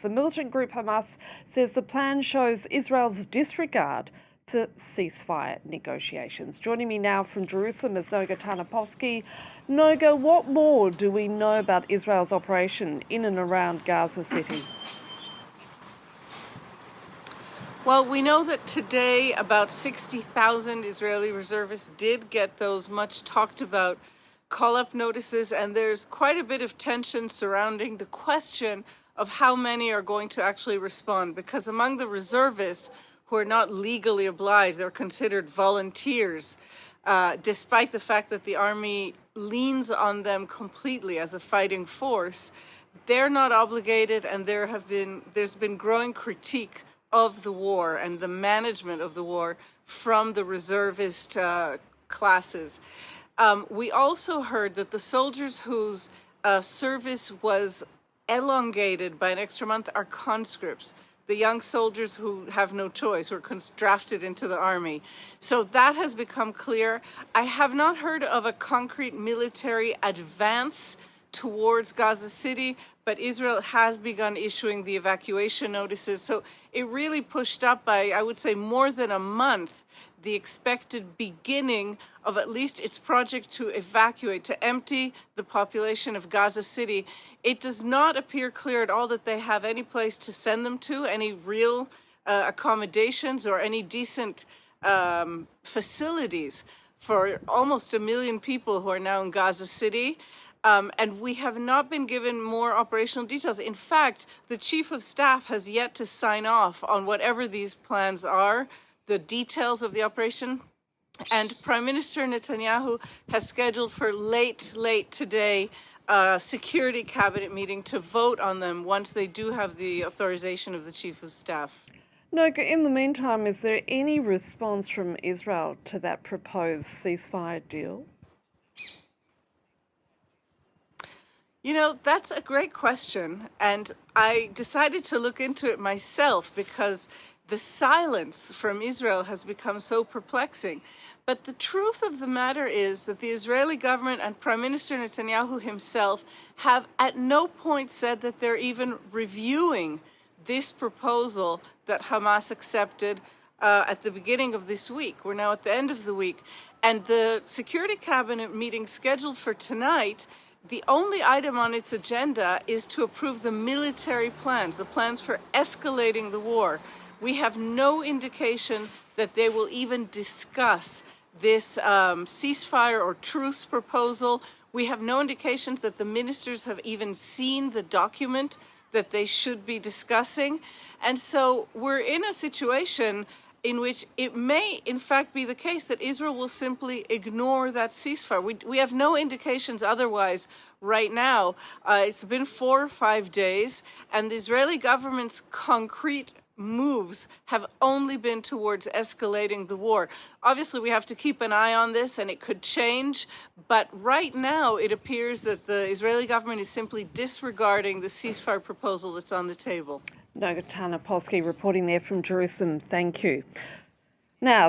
The militant group Hamas says the plan shows Israel's disregard for ceasefire negotiations. Joining me now from Jerusalem is Noga Tarnopolsky. Noga, what more do we know about Israel's operation in and around Gaza City? Well, we know that today about 60,000 Israeli reservists did get those much talked about call-up notices, and there's quite a bit of tension surrounding the question of how many are going to actually respond, because among the reservists who are not legally obliged, they're considered volunteers, despite the fact that the army leans on them completely as a fighting force. They're not obligated, and there's been growing critique of the war and the management of the war from the reservist classes. We also heard that the soldiers whose service was elongated by an extra month are conscripts, the young soldiers who have no choice, who are drafted into the army. So that has become clear. I have not heard of a concrete military advance towards Gaza City, but Israel has begun issuing the evacuation notices. So it really pushed up by, I would say, more than a month, the expected beginning of at least its project to evacuate, to empty the population of Gaza City. It does not appear clear at all that they have any place to send them to, any real accommodations or any decent facilities for almost 1 million people who are now in Gaza City. And we have not been given more operational details. In fact, the chief of staff has yet to sign off on whatever these plans are, the details of the operation. And Prime Minister Netanyahu has scheduled for late today a security cabinet meeting to vote on them once they do have the authorization of the chief of staff. Noga, in the meantime, is there any response from Israel to that proposed ceasefire deal? You know, that's a great question, and I decided to look into it myself because the silence from Israel has become so perplexing. But the truth of the matter is that the Israeli government and Prime Minister Netanyahu himself have at no point said that they're even reviewing this proposal that Hamas accepted at the beginning of this week. We're now at the end of the week, and the Security Cabinet meeting scheduled for tonight, the only item on its agenda is to approve the military plans, the plans for escalating the war. We have no indication that they will even discuss this ceasefire or truce proposal. We have no indications that the ministers have even seen the document that they should be discussing. And so we're in a situation in which it may, in fact, be the case that Israel will simply ignore that ceasefire. We have no indications otherwise right now. It's been 4 or 5 days, and the Israeli government's concrete moves have only been towards escalating the war. Obviously, we have to keep an eye on this, and it could change, but right now it appears that the Israeli government is simply disregarding the ceasefire proposal that's on the table. Noga Tarnopolsky reporting there from Jerusalem. Thank you. Now,